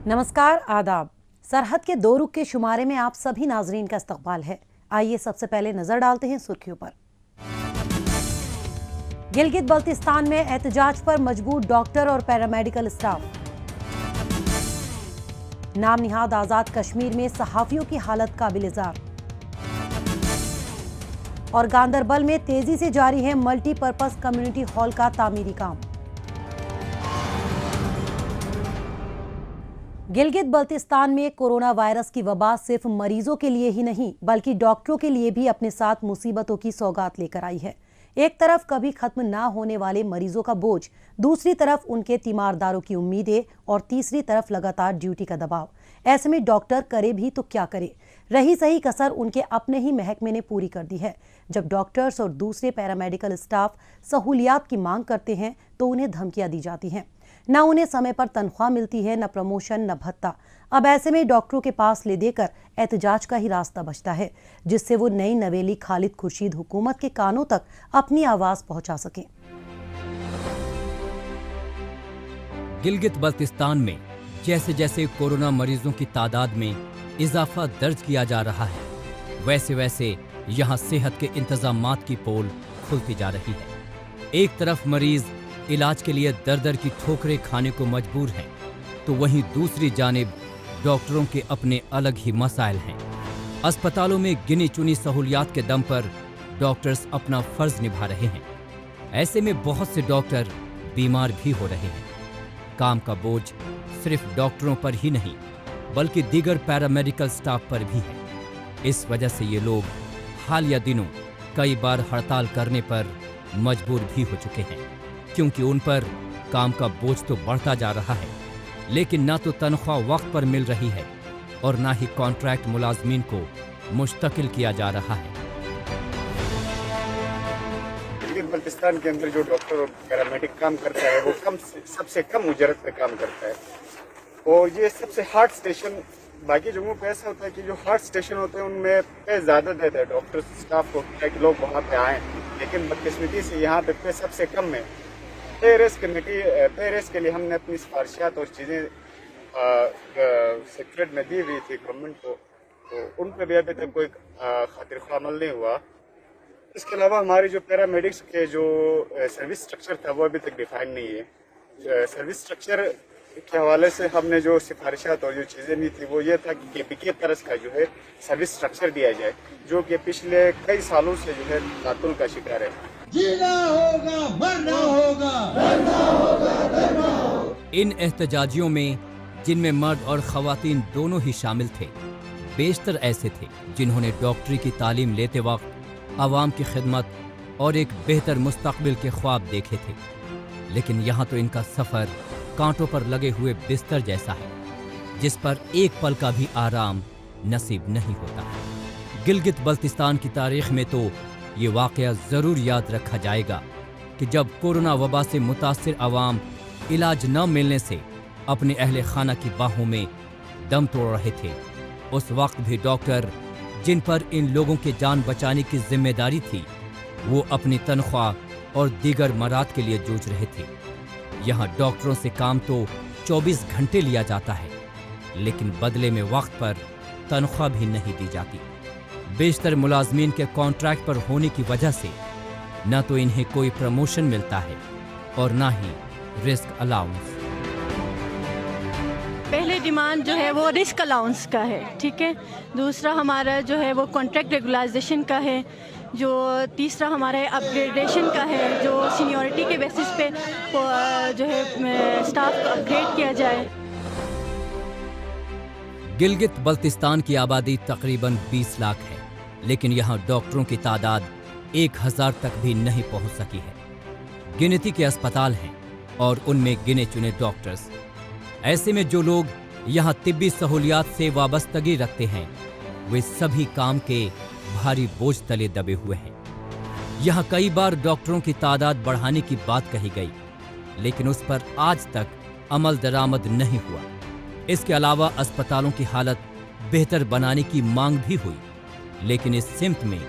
नमस्कार, आदाब। सरहद के दो रुख के शुमारे में आप सभी नाजरीन का इस्तकबाल है। आइए सबसे पहले नजर डालते हैं सुर्खियों पर। गिलगित बल्तिस्तान में एहतजाज पर मजबूर डॉक्टर और पैरामेडिकल स्टाफ। नाम निहाद आजाद कश्मीर में सहाफियों की हालत काबिल-ए-ज़ार। और गांदरबल में तेजी से जारी है मल्टीपर्पज कम्युनिटी हॉल का तामीरी काम। गिलगित बल्तिस्तान में कोरोना वायरस की वबा सिर्फ मरीजों के लिए ही नहीं बल्कि डॉक्टरों के लिए भी अपने साथ मुसीबतों की सौगात लेकर आई है। एक तरफ कभी खत्म ना होने वाले मरीजों का बोझ, दूसरी तरफ उनके तीमारदारों की उम्मीदें और तीसरी तरफ लगातार ड्यूटी का दबाव। ऐसे में डॉक्टर करे भी तो क्या करे, रही सही कसर उनके अपने ही महकमे ने पूरी कर दी है। जब डॉक्टर्स और दूसरे पैरामेडिकल स्टाफ सहूलियात की मांग करते हैं तो उन्हें धमकियां दी जाती हैं। न उन्हें समय पर तनख्वाह मिलती है, न प्रमोशन, न भत्ता। अब ऐसे में डॉक्टरों के पास ले देकर एहतजाज का ही रास्ता बचता है, जिससे वो नई नवेली खालिद खुर्शीद हुकूमत के कानों तक अपनी आवाज पहुंचा सकें। गिलगित बल्तिस्तान में जैसे जैसे कोरोना मरीजों की तादाद में इजाफा दर्ज किया जा रहा है, वैसे वैसे यहाँ सेहत के इंतजामात की पोल खुलती जा रही है। एक तरफ मरीज इलाज के लिए दर दर की ठोकरें खाने को मजबूर हैं, तो वहीं दूसरी जानिब डॉक्टरों के अपने अलग ही मसाइल हैं। अस्पतालों में गिनी चुनी सहूलियात के दम पर डॉक्टर्स अपना फर्ज निभा रहे हैं। ऐसे में बहुत से डॉक्टर बीमार भी हो रहे हैं। काम का बोझ सिर्फ डॉक्टरों पर ही नहीं बल्कि दीगर पैरामेडिकल स्टाफ पर भी है। इस वजह से ये लोग हालिया दिनों कई बार हड़ताल करने पर मजबूर भी हो चुके हैं, क्योंकि उन पर काम का बोझ तो बढ़ता जा रहा है, लेकिन ना तो तनख्वाह वक्त पर मिल रही है और ना ही कॉन्ट्रैक्ट मुलाजमीन को मुस्तकिल किया जा रहा है। बल्तिस्तान के अंदर जो डॉक्टर और पैरामेडिक काम करता है वो सबसे कम उजरत पे काम करता है, और ये सबसे हार्ड स्टेशन। बाकी जगहों पे ऐसा होता है कि जो हार्ड स्टेशन होते हैं उनमें पे ज़्यादा देते हैं डॉक्टर स्टाफ को कि लोग वहाँ पे आएँ, लेकिन बदकिस्मती से यहाँ पे सबसे कम है। पे रेस के लिए हमने अपनी सिफारिशात और चीज़ें सेक्रेट में दी हुई थी गवर्नमेंट को, तो उन पर भी अभी तक कोई खातिर ख्वाह अमल नहीं हुआ। इसके अलावा हमारी जो पैरामेडिक्स के जो सर्विस स्ट्रक्चर था वो अभी तक डिफाइन नहीं है। सर्विस स्ट्रक्चर के हवाले से हमने जो सिफारिशात और जो चीज़ें दी थी वो ये था कि केपीके तरस का जो है सर्विस स्ट्रक्चर दिया जाए, जो कि पिछले कई सालों से जो है तातुल का शिकार है। जीना होगा, मरना होगा, मरना होगा, मरना होगा। इन एहतजाजियों में जिनमें मर्द और खवातीन दोनों ही शामिल थे, बेशतर ऐसे थे जिन्होंने डॉक्टरी की तालीम लेते वक्त आवाम की खिदमत और एक बेहतर मुस्तकबिल के ख्वाब देखे थे। लेकिन यहाँ तो इनका सफ़र कांटों पर लगे हुए बिस्तर जैसा है, जिस पर एक पल का भी आराम नसीब नहीं होता। गिलगित बल्तिस्तान की तारीख में तो ये वाक़या ज़रूर याद रखा जाएगा कि जब कोरोना वबा से मुतासिर अवाम इलाज न मिलने से अपने अहले खाना की बाहों में दम तोड़ रहे थे, उस वक्त भी डॉक्टर जिन पर इन लोगों के जान बचाने की जिम्मेदारी थी, वो अपनी तनख्वाह और दीगर मराद के लिए जूझ रहे थे। यहाँ डॉक्टरों से काम तो 24 घंटे लिया जाता है, लेकिन बदले में वक्त पर तनख्वाह भी नहीं दी जाती। बेशतर मुलाजमीन के कॉन्ट्रैक्ट पर होने की वजह से न तो इन्हें कोई प्रमोशन मिलता है और ना ही रिस्क अलाउंस। पहले डिमांड जो है वो रिस्क अलाउंस का है, ठीक है। दूसरा हमारा जो है वो कॉन्ट्रैक्ट रेगुलाइजेशन का है। जो तीसरा हमारा अपग्रेडेशन का है, जो सीनियरिटी के बेसिस पे जो है स्टाफ को अपग्रेड किया जाए। गिलगित बल्तिस्तान की आबादी तकरीबन 20 लाख है, लेकिन यहाँ डॉक्टरों की तादाद 1000 तक भी नहीं पहुँच सकी है। गिनती के अस्पताल हैं और उनमें गिने चुने डॉक्टर्स। ऐसे में जो लोग यहाँ तिब्बी सहूलियात से वाबस्तगी रखते हैं, वे सभी काम के भारी बोझ तले दबे हुए हैं। यहाँ कई बार डॉक्टरों की तादाद बढ़ाने की बात कही गई, लेकिन उस पर आज तक अमल दरामद नहीं हुआ। इसके अलावा अस्पतालों की हालत बेहतर बनाने की मांग भी हुई, लेकिन इस सिमत में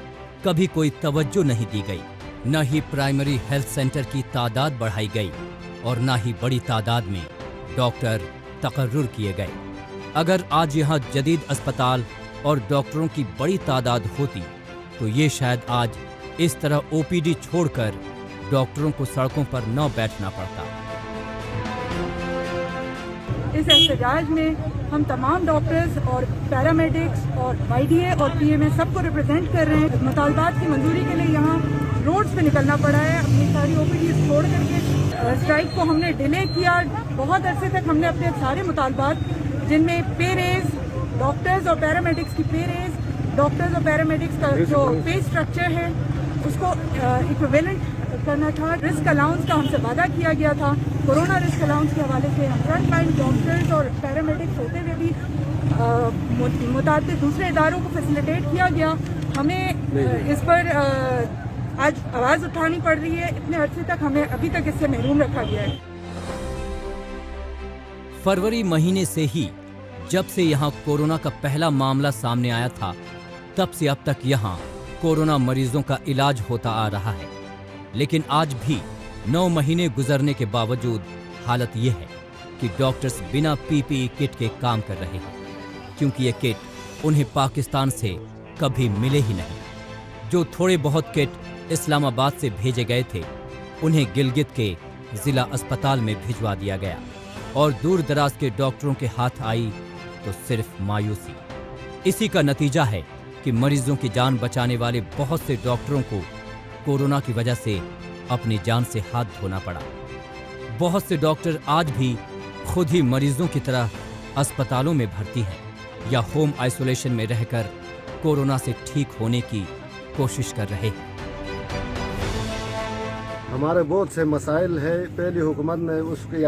कभी कोई तवज्जो नहीं दी गई। न ही प्राइमरी हेल्थ सेंटर की तादाद बढ़ाई गई और न ही बड़ी तादाद में डॉक्टर तकर्रुर किए गए। अगर आज यहाँ जदीद अस्पताल और डॉक्टरों की बड़ी तादाद होती तो ये शायद आज इस तरह ओपीडी छोड़कर डॉक्टरों को सड़कों पर न बैठना पड़ता। इस एहतजाज में हम तमाम डॉक्टर्स और पैरामेडिक्स और वाईडीए और पीएमए सबको रिप्रेजेंट कर रहे हैं। मुतालबात की मंजूरी के लिए यहाँ रोड्स पे निकलना पड़ा है। अपनी सारी ओपीडी छोड़ करके स्ट्राइक को हमने डिले किया। बहुत अरसे तक हमने अपने सारे मुतालबात, जिनमें पे रेज, डॉक्टर्स और पैरामेडिक्स की पे रेज, डॉक्टर्स और पैरामेडिक्स का जो पे स्ट्रक्चर है उसको इक्विवेलेंट करना था। रिस्क अलाउंस का हमसे वादा किया गया था। कोरोना रिस्क अलाउंस के हवाले से हम फ्रंट लाइन डॉक्टर्स और पैरामेडिक्स होते हुए भी मुताबिक दूसरे इदारों को फैसिलिटेट किया गया। हमें इस पर आज आवाज़ उठानी पड़ रही है। इतने अरसे तक हमें अभी तक इससे महरूम रखा गया है। फरवरी महीने से ही जब से यहाँ कोरोना का पहला मामला सामने आया था, तब से अब तक यहाँ कोरोना मरीजों का इलाज होता आ रहा है। लेकिन आज भी 9 महीने गुजरने के बावजूद हालत ये है कि डॉक्टर्स बिना पीपीई किट के काम कर रहे हैं, क्योंकि ये किट उन्हें पाकिस्तान से कभी मिले ही नहीं। जो थोड़े बहुत किट इस्लामाबाद से भेजे गए थे, उन्हें गिलगित के जिला अस्पताल में भिजवा दिया गया और दूर दराज के डॉक्टरों के हाथ आई तो सिर्फ मायूसी। इसी का नतीजा है कि मरीजों की जान बचाने वाले बहुत से डॉक्टरों को कोरोना की वजह से अपनी जान से हाथ धोना पड़ा। बहुत से डॉक्टर आज भी खुद ही मरीजों की तरह अस्पतालों में भर्ती हैं या होम आइसोलेशन में रहकर कोरोना से ठीक होने की कोशिश कर रहे हैं। हमारे बहुत से मसाइल है। पहली हुकूमत ने उसकी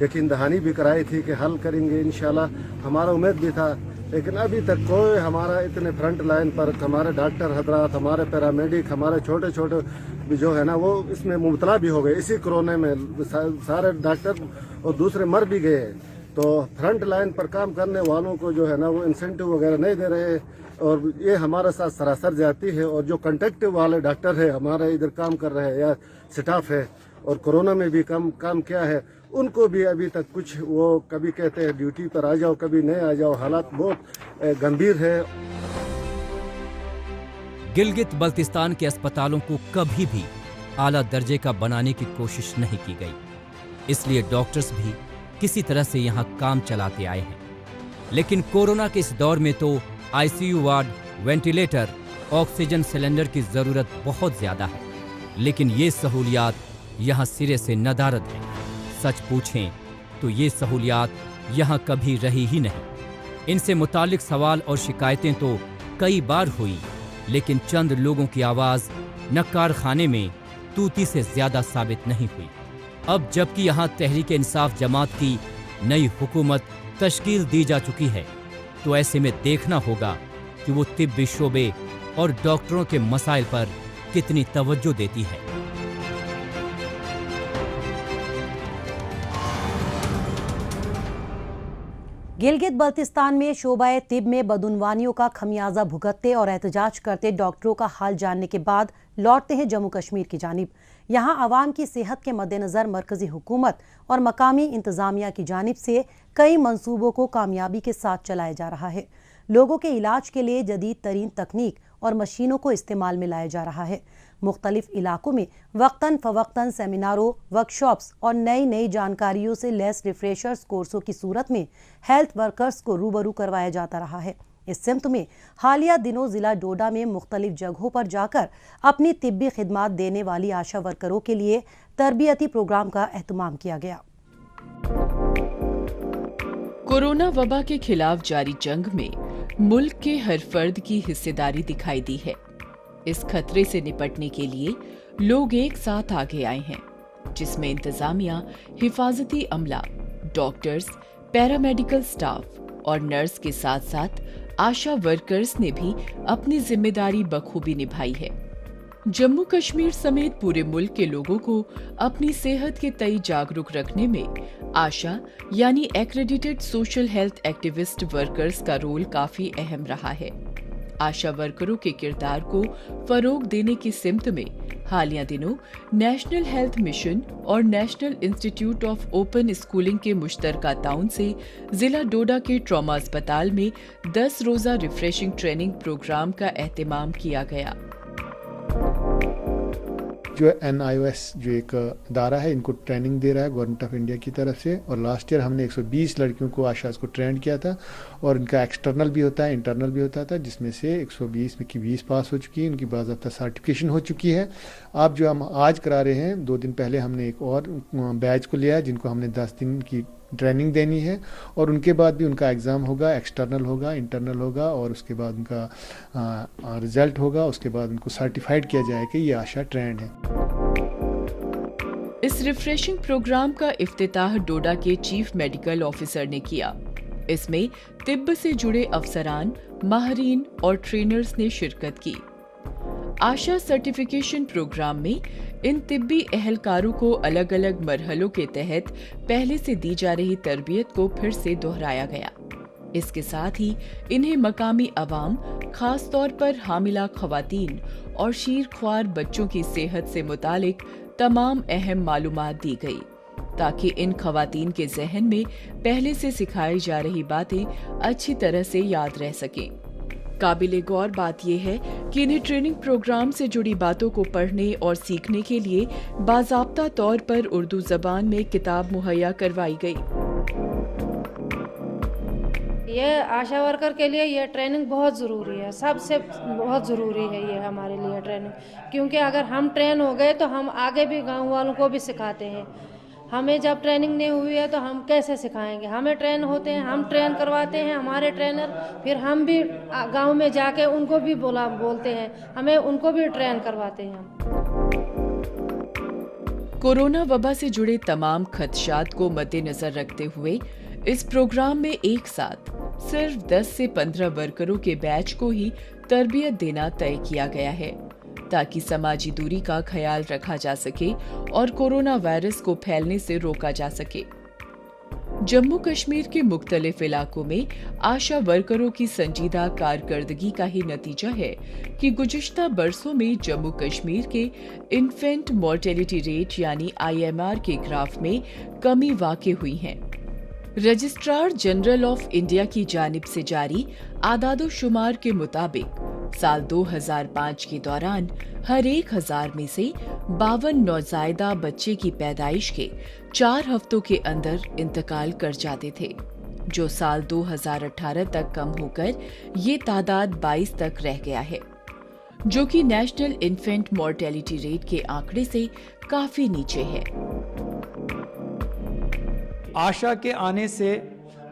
यकीन दहानी भी कराई थी कि हल करेंगे इंशाल्लाह, हमारा उम्मीद भी था। लेकिन अभी तक कोई हमारा इतने फ्रंट लाइन पर हमारे डॉक्टर हजरात, हमारे पैरामेडिक, हमारे छोटे छोटे भी जो है ना वो इसमें मुबतला भी हो गए। इसी कोरोना में सारे डॉक्टर और दूसरे मर भी गए। तो फ्रंट लाइन पर काम करने वालों को जो है ना वो इंसेंटिव वगैरह नहीं दे रहे और ये हमारे साथ सरासर जाती है। और जो कॉन्टेक्ट वाले डॉक्टर है हमारे इधर काम कर रहे हैं या स्टाफ है और कोरोना में भी काम किया है, उनको भी अभी तक कुछ वो कभी कहते हैं ड्यूटी पर आ जाओ, कभी नहीं आ जाओ। हालात बहुत गंभीर है। गिलगित बल्तिस्तान के अस्पतालों को कभी भी आला दर्जे का बनाने की कोशिश नहीं की गई, इसलिए डॉक्टर्स भी किसी तरह से यहाँ काम चलाते आए हैं। लेकिन कोरोना के इस दौर में तो ICU ward, ventilator, oxygen cylinder की जरूरत बहुत ज्यादा है। लेकिन ये सहूलियात यहाँ सिरे से नदारद है। सच पूछें तो ये सहूलियात यहाँ कभी रही ही नहीं। इनसे मुतालिक सवाल और शिकायतें तो कई बार हुई, लेकिन चंद लोगों की आवाज न कारखाने में तूती से ज्यादा साबित नहीं हुई। अब जबकि यहाँ तहरीक इंसाफ जमात की नई हुकूमत तश्कील दी जा चुकी है, तो ऐसे में देखना होगा कि वो तिब्बी शोबे और डॉक्टरों के मसाइल पर कितनी तवज्जो देती है। गिलगित बल्तिस्तान में शोबाए तिब में बदउनवानियों का खमियाजा भुगतते और एहतजाज करते डॉक्टरों का हाल जानने के बाद लौटते हैं जम्मू कश्मीर की जानिब। यहाँ आवाम की सेहत के मद्देनज़र मरकजी हुकूमत और मकामी इंतज़ामिया की जानिब से कई मंसूबों को कामयाबी के साथ चलाया जा रहा है। लोगों के इलाज के लिए जदीद तरीन तकनीक और मशीनों को इस्तेमाल में लाया जा रहा है। मुख्तलिफ इलाकों में वक्तन फवक्तन सेमिनारों, वर्कशॉप्स और नई नई जानकारियों से लेस रिफ्रेशर्स कोर्सों की सूरत में हेल्थ वर्कर्स को रूबरू करवाया जाता रहा है। इस सिमत में हालिया दिनों जिला डोडा में मुख्तलिफ जगहों पर जाकर अपनी तिब्बी खिदमात देने वाली आशा वर्करों के लिए तरबियती प्रोग्राम का एहतमाम किया गया। कोरोना वबा के खिलाफ जारी जंग में मुल्क के हर फर्द की हिस्सेदारी दिखाई दी है। इस खतरे से निपटने के लिए लोग एक साथ आगे आए हैं, जिसमें इंतजामिया, हिफाजती अमला, डॉक्टर्स, पैरामेडिकल स्टाफ और नर्स के साथ साथ आशा वर्कर्स ने भी अपनी जिम्मेदारी बखूबी निभाई है। जम्मू कश्मीर समेत पूरे मुल्क के लोगों को अपनी सेहत के तई जागरूक रखने में आशा यानी accredited social health activist workers का रोल काफी अहम रहा है। आशा वर्करों के किरदार को फरोग देने की सिमत में हालिया दिनों नेशनल हेल्थ मिशन और national institute of open schooling के मुश्तरका ताउन से जिला डोडा के ट्रॉमा अस्पताल में 10 रोजा रिफ्रेशिंग ट्रेनिंग प्रोग्राम का एहतमाम किया गया। जो NIOS जो एक अदारा है, इनको ट्रेनिंग दे रहा है गवर्नमेंट ऑफ इंडिया की तरफ से, और लास्ट ईयर हमने 120 लड़कियों को आशास को ट्रेन किया था, और इनका एक्सटर्नल भी होता है, इंटरनल भी होता था, जिसमें से 120 में की 20 पास हो चुकी है, उनकी बाज़ाब्ता सर्टिफिकेशन हो चुकी है। अब जो हम आज करा रहे हैं, 2 दिन पहले हमने एक और बैच को लिया है जिनको हमने 10 दिन की ट्रेनिंग देनी है, और उनके बाद भी उनका एग्ज़ाम होगा, एक्सटर्नल होगा, इंटरनल होगा, और उसके बाद उनका रिज़ल्ट होगा, उसके बाद उनको सर्टिफाइड किया जाए कि ये आशा ट्रेंड है। इस रिफ्रेशिंग प्रोग्राम का इफ्तिताह डोडा के चीफ मेडिकल ऑफिसर ने किया। इसमें तिब्ब से जुड़े अफसरान, माहरीन और ट्रेनर्स ने शिरकत की। आशा सर्टिफिकेशन प्रोग्राम में इन तिब्बी अहलकारों को अलग अलग मरहलों के तहत पहले से दी जा रही तरबियत को फिर से दोहराया गया। इसके साथ ही इन्हें मकामी अवाम, खास तौर पर हामिला खवातीन और शीरख्वार बच्चों की सेहत से मुतालिक तमाम अहम मालूमात दी गई, ताकि इन खवातीन के जहन में पहले से सिखाई जा रही बातें अच्छी तरह से याद रह सकें। काबिले गौर बात यह है कि इन्हें ट्रेनिंग प्रोग्राम से जुड़ी बातों को पढ़ने और सीखने के लिए बाज़ाब्ता तौर पर उर्दू ज़बान में किताब मुहैया करवाई गई। ये आशा वर्कर के लिए ये ट्रेनिंग बहुत ज़रूरी है, सबसे बहुत ज़रूरी है ये हमारे लिए ट्रेनिंग, क्योंकि अगर हम ट्रेन हो गए तो हम आगे भी गांव वालों को भी सिखाते हैं। हमें जब ट्रेनिंग नहीं हुई है तो हम कैसे सिखाएंगे? हमें ट्रेन होते हैं, हम ट्रेन करवाते हैं हमारे ट्रेनर, फिर हम भी गांव में जाके उनको भी बोलते हैं, हमें उनको भी ट्रेन करवाते हैं। कोरोना वबा से जुड़े तमाम खदशात को मद्देनजर रखते हुए इस प्रोग्राम में एक साथ सिर्फ 10 से 15 वर्करों के बैच को ही तरबियत देना तय किया गया है, ताकि समाजी दूरी का ख्याल रखा जा सके और कोरोना वायरस को फैलने से रोका जा सके। जम्मू कश्मीर के मुख्तलिफ इलाकों में आशा वर्करों की संजीदा कारकर्दगी का ही नतीजा है कि गुज़िश्ता बरसों में जम्मू कश्मीर के इन्फेंट मोर्टेलिटी रेट यानी IMR के ग्राफ में कमी वाक़ई हुई है। रजिस्ट्रार जनरल ऑफ इंडिया की जानिब से जारी आदादो शुमार के मुताबिक साल 2005 के दौरान हर 1000 में से 52 नौज़ायदा बच्चे की पैदाइश के 4 हफ्तों के अंदर इंतकाल कर जाते थे, जो साल 2018 तक कम होकर ये तादाद 22 तक रह गया है, जो कि नेशनल इन्फेंट मोर्टेलिटी रेट के आंकड़े से काफी नीचे है। आशा के आने से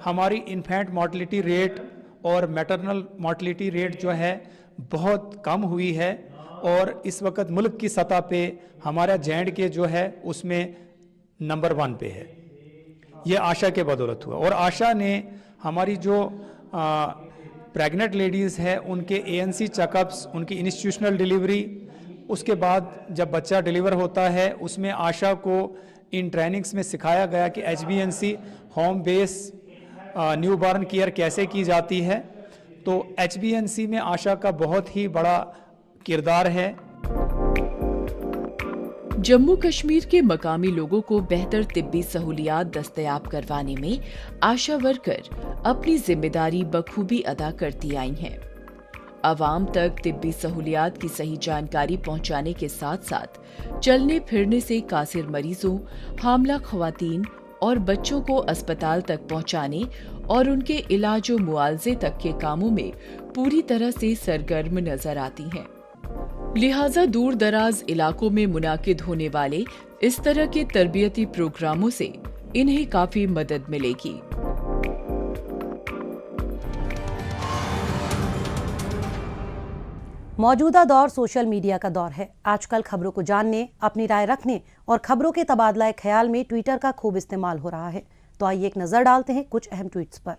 हमारी इन्फेंट मोर्टेलिटी रेट और मैटरनल मोर्टेलिटी रेट जो है बहुत कम हुई है, और इस वक्त मुल्क की सतह पे हमारा J&K जो है उसमें नंबर 1 पे है। ये आशा के बदौलत हुआ, और आशा ने हमारी जो प्रेग्नेंट लेडीज़ है उनके ANC चेकअप्स, उनकी इंस्टीट्यूशनल डिलीवरी, उसके बाद जब बच्चा डिलीवर होता है उसमें आशा को इन ट्रेनिंग्स में सिखाया गया कि HBNC home base new born care कैसे की जाती है। तो HBNC में आशा का बहुत ही बड़ा किरदार है। जम्मू कश्मीर के मकामी लोगों को बेहतर तिब्बी सहूलियात दस्तयाब करवाने में आशा वर्कर अपनी जिम्मेदारी बखूबी अदा करती आई हैं। आवाम तक तिब्बी सहूलियात की सही जानकारी पहुंचाने के साथ साथ चलने फिरने से कासिर मरीजों, हामला खवातीन और बच्चों को अस्पताल तक पहुंचाने और उनके इलाज व मुआवजे तक के कामों में पूरी तरह से सरगर्म नजर आती हैं। लिहाजा दूर दराज इलाकों में मुनाकिद होने वाले इस तरह के तरबियती प्रोग्रामों से इन्हें काफी मदद मिलेगी। मौजूदा दौर सोशल मीडिया का दौर है। आजकल खबरों को जानने, अपनी राय रखने और खबरों के तबादला ख्याल में ट्विटर का खूब इस्तेमाल हो रहा है। तो आइए एक नजर डालते हैं कुछ अहम ट्वीट्स पर।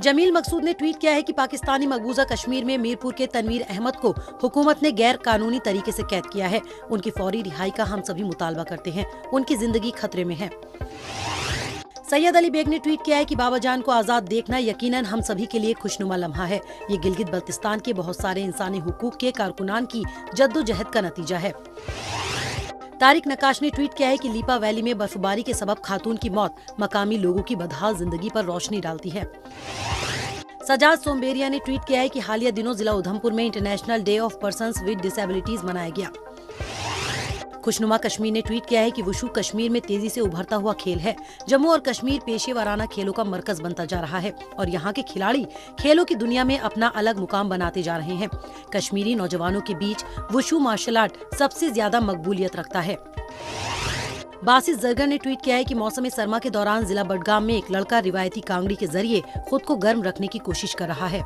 जमील मकसूद ने ट्वीट किया है कि पाकिस्तानी मकबूजा कश्मीर में मीरपुर के तनवीर अहमद को हुकूमत ने गैर कानूनी तरीके से कैद किया है। उनकी फौरी रिहाई का हम सभी मुतालबा करते हैं। उनकी जिंदगी खतरे में है। सैयद अली बेग ने ट्वीट किया है कि बाबा जान को आज़ाद देखना यकीनन हम सभी के लिए खुशनुमा लम्हा है। ये गिलगित बल्तिस्तान के बहुत सारे इंसानी हुकूक के कारकुनान की जद्दोजहद का नतीजा है। तारिक नकाश ने ट्वीट किया है कि लीपा वैली में बर्फबारी के सबब खातून की मौत मकामी लोगों की बदहाल जिंदगी पर रोशनी डालती है। सजाद सोमबेरिया ने ट्वीट किया है कि हालिया दिनों जिला उधमपुर में international day of persons with disabilities मनाया गया। खुशनुमा कश्मीर ने ट्वीट किया है कि वुशु कश्मीर में तेजी से उभरता हुआ खेल है। जम्मू और कश्मीर पेशेवराना खेलों का मरकज बनता जा रहा है और यहाँ के खिलाड़ी खेलों की दुनिया में अपना अलग मुकाम बनाते जा रहे हैं। कश्मीरी नौजवानों के बीच वुशु मार्शल आर्ट सबसे ज्यादा मकबूलियत रखता है। बासित जरगर ने ट्वीट किया है कि मौसम सरमा के दौरान जिला बडगाम में एक लड़का रिवायती कांगड़ी के जरिए खुद को गर्म रखने की कोशिश कर रहा है।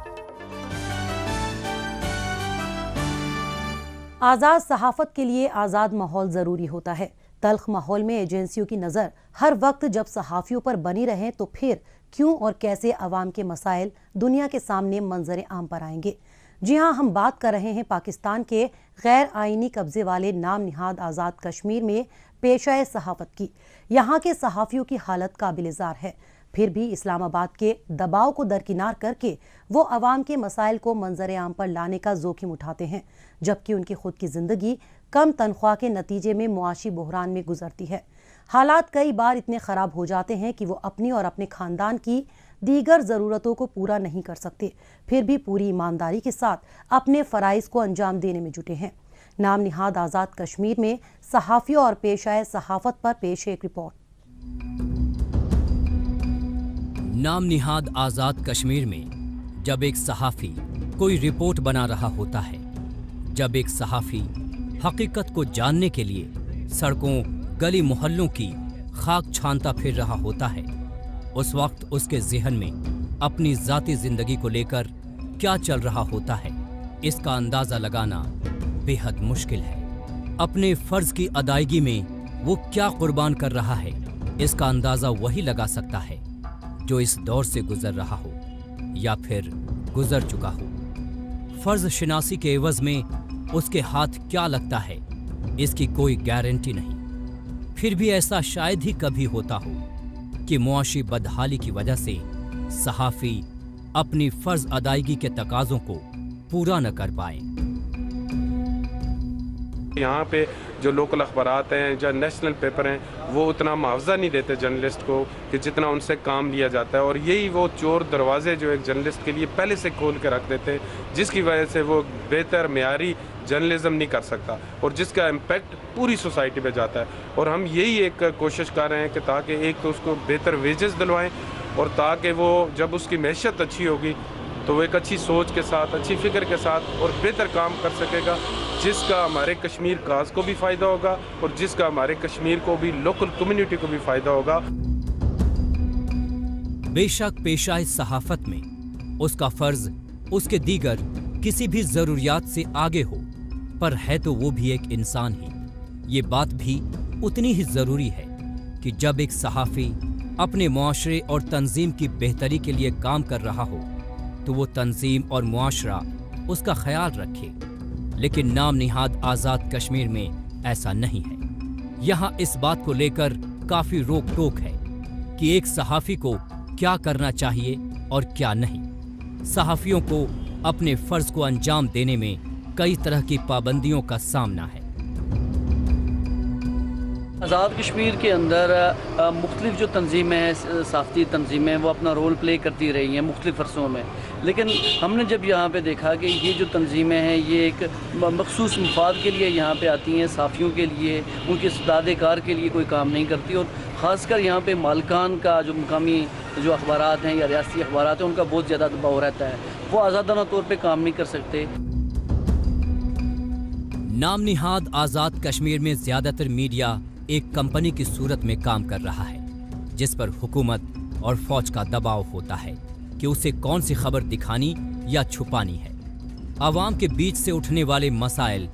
आज़ाद सहाफत के लिए आज़ाद माहौल ज़रूरी होता है। तल्ख माहौल में एजेंसियों की नज़र हर वक्त जब सहाफ़ियों पर बनी रहे तो फिर क्यों और कैसे अवाम के मसाइल दुनिया के सामने मंजर आम पर आएंगे। जी हाँ, हम बात कर रहे हैं पाकिस्तान के गैर आइनी कब्जे वाले नाम निहाद आज़ाद कश्मीर में पेशा सहाफ़त की। यहाँ के सहाफ़ियों की हालत काबिल-ए-ज़ार है, फिर भी इस्लामाबाद के दबाव को दरकिनार करके वो अवाम के मसाइल को मंजर आम पर लाने का जोखिम उठाते हैं, जबकि उनकी खुद की जिंदगी कम तनख्वाह के नतीजे में मुआशी बहरान में गुजरती है। हालात कई बार इतने ख़राब हो जाते हैं कि वो अपनी और अपने ख़ानदान की दीगर ज़रूरतों को पूरा नहीं कर सकते, फिर भी पूरी ईमानदारी के साथ अपने फ़राइज़ को अंजाम देने में जुटे हैं। नाम निहाद आज़ाद कश्मीर में सहाफ़ियों और पेशाए सहाफ़त पर पेश एक रिपोर्ट। नाम निहाद आज़ाद कश्मीर में जब एक सहाफ़ी कोई रिपोर्ट बना रहा होता है, जब एक सहाफ़ी हकीकत को जानने के लिए सड़कों गली मोहल्लों की खाक छानता फिर रहा होता है, उस वक्त उसके ज़हन में अपनी ज़ाती ज़िंदगी को लेकर क्या चल रहा होता है, इसका अंदाज़ा लगाना बेहद मुश्किल है। अपने फ़र्ज़ की अदायगी में वो क्या कुर्बान कर रहा है, इसका अंदाज़ा वही लगा सकता है जो इस दौर से गुजर रहा हो या फिर गुजर चुका हो। फर्ज शिनासी के एवज में उसके हाथ क्या लगता है, इसकी कोई गारंटी नहीं। फिर भी ऐसा शायद ही कभी होता हो कि मुआशी बदहाली की वजह से सहाफ़ी अपनी फर्ज अदायगी के तकाज़ों को पूरा न कर पाए। यहाँ पे जो लोकल अखबारात हैं, जो नेशनल पेपर हैं, वो उतना मुआवजा नहीं देते जर्नलिस्ट को कि जितना उनसे काम लिया जाता है, और यही वो चोर दरवाजे जो एक जर्नलिस्ट के लिए पहले से खोल के रख देते हैं, जिसकी वजह से वो बेहतर मेयारी जर्नलिज्म नहीं कर सकता और जिसका इम्पैक्ट पूरी सोसाइटी पे जाता है। और हम यही एक कोशिश कर रहे हैं कि ताकि एक तो उसको बेहतर वेजेस दिलवाएं और ताकि वो जब उसकी मैशत अच्छी होगी तो वो एक अच्छी सोच के साथ, अच्छी फ़िक्र के साथ और बेहतर काम कर सकेगा, जिसका हमारे कश्मीर काज को भी फ़ायदा होगा और जिसका हमारे कश्मीर को भी, लोकल कम्युनिटी को भी फ़ायदा होगा। बेशक पेशाए सहाफ़त में उसका फ़र्ज़ उसके दीगर किसी भी ज़रूरियात से आगे हो, पर है तो वो भी एक इंसान ही। ये बात भी उतनी ही ज़रूरी है कि जब एक सहाफ़ी अपने मुआशरे और तंजीम की बेहतरी के लिए काम कर रहा हो तो वो तंजीम और मुआशरा उसका ख्याल रखे, लेकिन नाम निहाद आज़ाद कश्मीर में ऐसा नहीं है। यहाँ इस बात को लेकर काफ़ी रोक टोक है कि एक सहाफ़ी को क्या करना चाहिए और क्या नहीं। सहाफ़ियों को अपने फ़र्ज़ को अंजाम देने में कई तरह की पाबंदियों का सामना है। आज़ाद कश्मीर के अंदर मुख्तलिफ जो तंजीमें हैं, सहाफ़ती तंजीमें, वो अपना रोल प्ले करती रही हैं मुख्तलिफ अरसों में, लेकिन हमने जब यहाँ पे देखा कि ये जो तंजीमें हैं ये एक मखसूस मफाद के लिए यहाँ पे आती हैं, सहाफ़ियों के लिए, उनके सदादेकार के लिए कोई काम नहीं करती, और ख़ासकर यहाँ पे मालिकान का जो मुकामी जो अखबारात हैं या रियासती अखबारात हैं उनका बहुत ज़्यादा दबाव रहता है, वो आज़ादाना तौर पर काम नहीं कर सकते। नाम निहाद आज़ाद कश्मीर में ज़्यादातर मीडिया एक कंपनी की सूरत में काम कर रहा है, जिस पर हुकूमत और फौज का दबाव होता है कि उसे कौन सी खबर दिखानी या छुपानी है। आवाम के बीच से उठने वाले मसाइल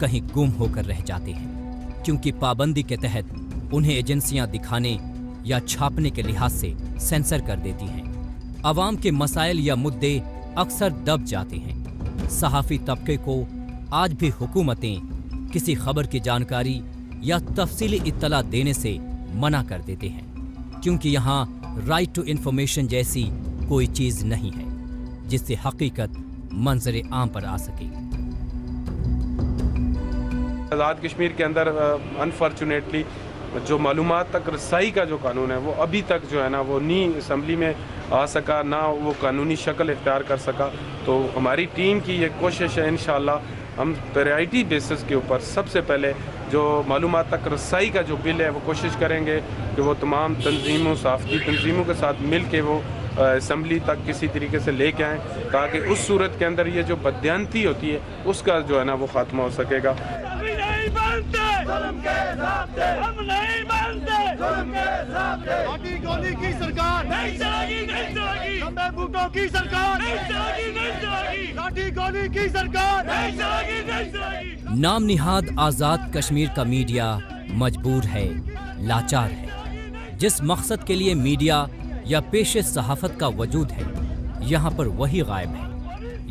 कहीं गुम होकर रह जाते हैं, क्योंकि पाबंदी के तहत उन्हें एजेंसियां दिखाने या छापने के लिहाज से सेंसर कर देती हैं। आवाम के मसाइल या मुद्दे अक्सर दब जाते हैं। सहाफ़ी तबके को आज भी हुकूमतें किसी खबर की जानकारी या तफसीली इत्तला देने से मना कर देते हैं, क्योंकि यहाँ राइट टू इन्फॉर्मेशन जैसी कोई चीज नहीं है जिससे हकीकत मंजर आम पर आ सके। आज़ाद कश्मीर के अंदर अनफॉर्चुनेटली जो मालूमात तक रसाई का जो कानून है वो अभी तक जो है ना वो नहीं असम्बली में आ सका, ना वो कानूनी शक्ल इख्तियार कर सका। तो हमारी टीम की ये कोशिश है, इंशाल्लाह हम प्रायोरिटी बेसिस के ऊपर सबसे पहले जो मालूमात तक रसाई का जो बिल है वो कोशिश करेंगे कि वो तमाम तंजीमों, सहाफ़ती तंजीमों के साथ मिल के वो असम्बली तक किसी तरीके से लेके आएँ, ताकि उस सूरत के अंदर ये जो बदयांती होती है उसका जो है ना वो ख़ात्मा हो सकेगा। गोली की सरकार नहीं चलेगी, नहीं चलेगी। लंबे बूटों की सरकार नहीं चलेगी, नहीं चलेगी। लाठी गोली की सरकार नहीं चलेगी, नहीं चलेगी। नाम निहाद आज़ाद कश्मीर का मीडिया मजबूर है, लाचार है। जिस मकसद के लिए मीडिया या पेशे सहाफत का वजूद है, यहाँ पर वही गायब है,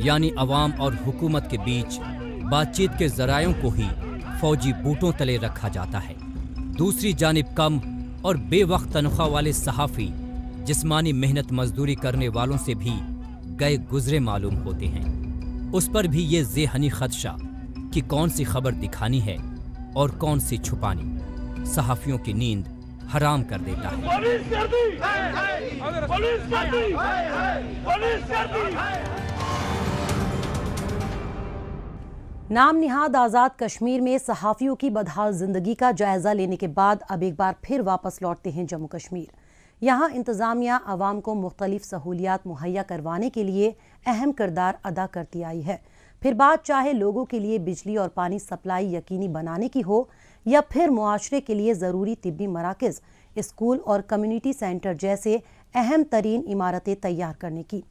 यानी अवाम और हुकूमत के बीच बातचीत के जरायों को ही फौजी बूटों तले रखा जाता है। दूसरी जानिब कम और बेवक्त तनख्वाह वाले सहाफ़ी जिस्मानी मेहनत मजदूरी करने वालों से भी गए गुजरे मालूम होते हैं। उस पर भी ये ज़ेहनी खदशा कि कौन सी खबर दिखानी है और कौन सी छुपानी सहाफ़ियों की नींद हराम कर देता है। पुलिस कर दी, पुलिस कर दी, पुलिस कर दी। नाम निहाद आज़ाद कश्मीर में सहाफ़ियों की बदहाल ज़िंदगी का जायज़ा लेने के बाद अब एक बार फिर वापस लौटते हैं जम्मू कश्मीर। यहाँ इंतज़ामिया आवाम को मुख्तलिफ सहूलियात मुहैया करवाने के लिए अहम किरदार अदा करती आई है। फिर बात चाहे लोगों के लिए बिजली और पानी सप्लाई यकीनी बनाने की हो या फिर मुआशरे के लिए ज़रूरी तिब्बी मराकज़, स्कूल और कम्युनिटी सेंटर जैसे अहम तरीन इमारतें तैयार करने की।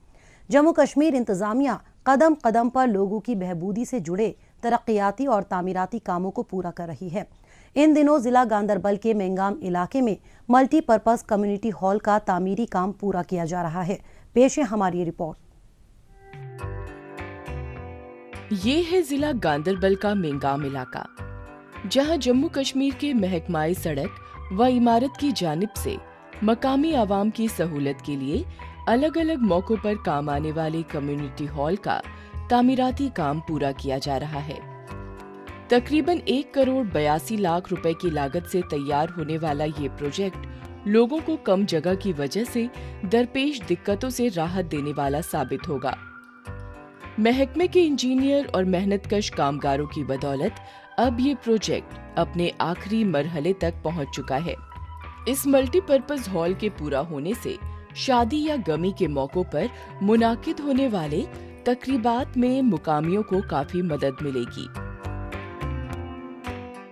जम्मू कश्मीर इंतज़ामिया कदम कदम पर लोगों की बहबूदी से जुड़े तरक्याती और तामीराती कामों को पूरा कर रही है। इन दिनों जिला गांदरबल के मेंगाम इलाके में मल्टीपर्पज़ कम्युनिटी हॉल का तामीरी काम पूरा किया जा रहा है। पेश है हमारी रिपोर्ट। ये है जिला गांदरबल का मेंगाम इलाका, जहां जम्मू कश्मीर के महकमाई सड़क व इमारत की जानिब से मकामी आवाम की सहूलत के लिए अलग अलग मौकों पर काम आने वाले कम्युनिटी हॉल का तामीराती काम पूरा किया जा रहा है। तकरीबन 1 करोड़ 82 लाख रुपए की लागत से तैयार होने वाला ये प्रोजेक्ट लोगों को कम जगह की वजह से दरपेश दिक्कतों से राहत देने वाला साबित होगा। महकमे के इंजीनियर और मेहनतकश कामगारों की बदौलत अब ये प्रोजेक्ट अपने आखिरी मरहले तक पहुंच चुका है। इस मल्टीपर्पज हॉल के पूरा होने से शादी या गमी के मौकों पर मुनाकिद होने वाले तकरीबात में मुकामियों को काफी मदद मिलेगी।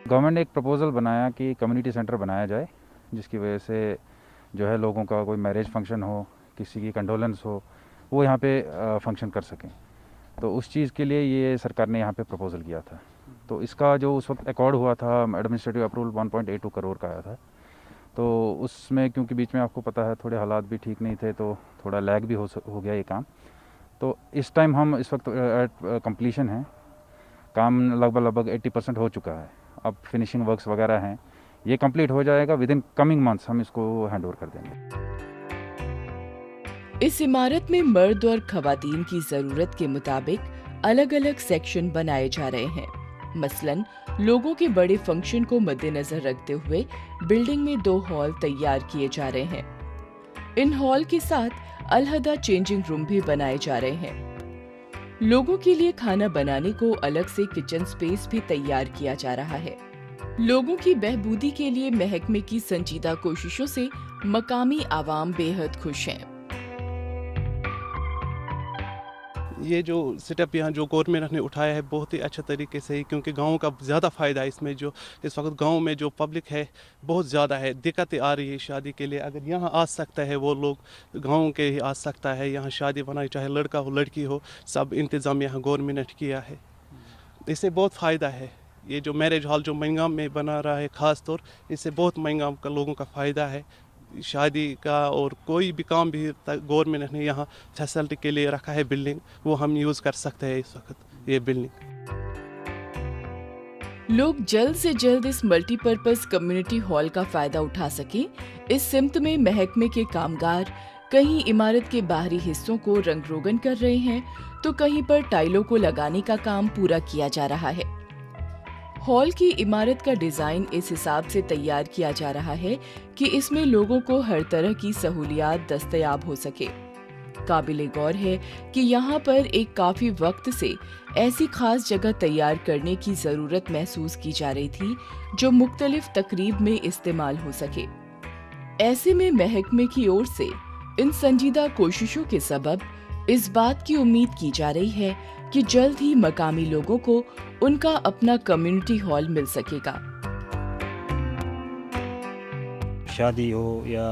गवर्नमेंट ने एक प्रपोजल बनाया कि कम्युनिटी सेंटर बनाया जाए, जिसकी वजह से जो है लोगों का कोई मैरिज फंक्शन हो, किसी की कंडोलेंस हो, वो यहाँ पे फंक्शन कर सकें। तो उस चीज़ के लिए ये सरकार ने यहाँ पे प्रपोजल किया था। तो इसका जो उस वक्त अकॉर्ड हुआ था, एडमिनिस्ट्रेटिव अप्रूवल 1.82 करोड़ का आया था। तो उसमें क्योंकि बीच में आपको पता है थोड़े हालात भी ठीक नहीं थे, तो थोड़ा लैग भी हो गया ये काम। तो इस टाइम हम इस वक्त कंप्लीशन है, काम लगभग 80% हो चुका है। अब फिनिशिंग वर्क्स वगैरह हैं, ये कंप्लीट हो जाएगा। विद इन कमिंग मंथ्स हम इसको हैंड ओवर कर देंगे। इस इमारत में मर्द और खवातीन की जरूरत के मुताबिक अलग अलग सेक्शन बनाए जा रहे हैं। मसलन लोगों के बड़े फंक्शन को मद्देनजर रखते हुए बिल्डिंग में 2 हॉल तैयार किए जा रहे हैं। इन हॉल के साथ अलहदा चेंजिंग रूम भी बनाए जा रहे हैं। लोगों के लिए खाना बनाने को अलग से किचन स्पेस भी तैयार किया जा रहा है। लोगों की बहबूदी के लिए महकमे की संजीदा कोशिशों से मकामी आवाम बेहद खुश हैं। ये जो सेटअप यहाँ जो गवर्नमेंट ने उठाया है बहुत ही अच्छा तरीके से, क्योंकि गाँव का ज़्यादा फ़ायदा है इसमें। जो इस वक्त गाँव में जो पब्लिक है बहुत ज़्यादा है, दिक्कतें आ रही है शादी के लिए। अगर यहाँ आ सकता है वो लोग गाँव के ही आ सकता है, यहाँ शादी बनाई, चाहे लड़का हो लड़की हो, सब इंतज़ाम यहाँ गवर्नमेंट ने किया है। इससे बहुत फ़ायदा है। ये जो मैरिज हॉल जो मेंगाम में बना रहा है ख़ास तौर, इससे बहुत मेंगाम का लोगों का फ़ायदा है। शादी का और कोई भी काम भी गवर्नमेंट ने यहाँ फैसिलिटी के लिए रखा है बिल्डिंग, वो हम यूज़ कर सकते हैं इस वक्त ये बिल्डिंग। लोग जल्द से जल्द इस मल्टीपर्पज कम्युनिटी हॉल का फायदा उठा सकें, इस सिमत में महकमे के कामगार कहीं इमारत के बाहरी हिस्सों को रंग रोगन कर रहे हैं तो कहीं पर टाइलों को लगाने का काम पूरा किया जा रहा है। हॉल की इमारत का डिजाइन इस हिसाब से तैयार किया जा रहा है कि इसमें लोगों को हर तरह की सहूलियात दस्तयाब हो सके। काबिले गौर है कि यहाँ पर एक काफी वक्त से ऐसी खास जगह तैयार करने की जरूरत महसूस की जा रही थी जो मुख्तलिफ तकरीब में इस्तेमाल हो सके। ऐसे में महकमे की ओर से इन संजीदा कोशिशों के सबब इस बात की उम्मीद की जा रही है कि जल्द ही मकामी लोगों को उनका अपना कम्युनिटी हॉल मिल सकेगा। शादी हो या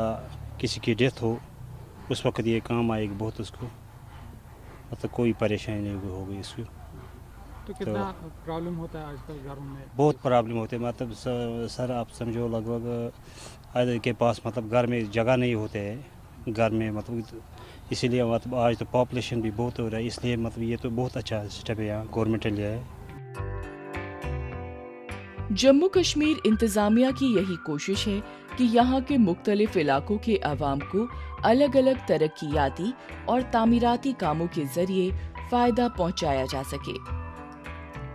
किसी की डेथ हो उस वक्त ये काम आएगी बहुत, उसको मतलब कोई परेशानी नहीं होगी इसको। तो कितना प्रॉब्लम होता है आजकल घरों में? बहुत प्रॉब्लम होती है, मतलब सर आप समझो लगभग आधे के पास मतलब घर में जगह नहीं होते हैं घर में, मतलब इसीलिए मतलब आज तो पॉपुलेशन भी बहुत हो रहा है, इसलिए मतलब ये तो बहुत अच्छा स्टेप है यहाँ गवर्नमेंट ने लिया है। जम्मू कश्मीर इंतजामिया की यही कोशिश है कि यहाँ के मुख्तलिफ इलाकों के अवाम को अलग अलग तरक्कियाती और तामीराती कामों के जरिए फायदा पहुँचाया जा सके।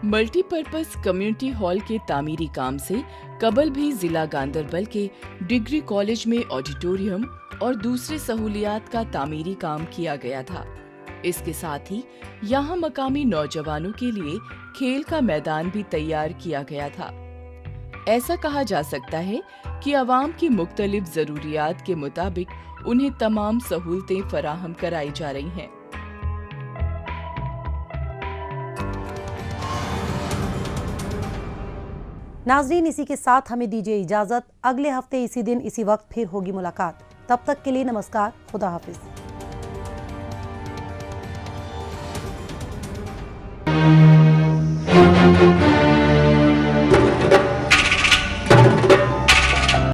मल्टीपर्पज कम्युनिटी हॉल के तामीरी काम से कबल भी जिला गांदरबल के डिग्री कॉलेज में ऑडिटोरियम और दूसरे सहूलियात का तामीरी काम किया गया था। इसके साथ ही यहाँ मकामी नौजवानों के लिए खेल का मैदान भी तैयार किया गया था। ऐसा कहा जा सकता है कि अवाम की मुख्तलिफ जरूरियात के मुताबिक उन्हें तमाम सहूलतें फराहम कराई जा रही हैं। नाज़रीन, इसी के साथ हमें दीजिए इजाजत। अगले हफ्ते इसी दिन इसी वक्त फिर होगी मुलाकात। तब तक के लिए नमस्कार, खुदा हाफिज।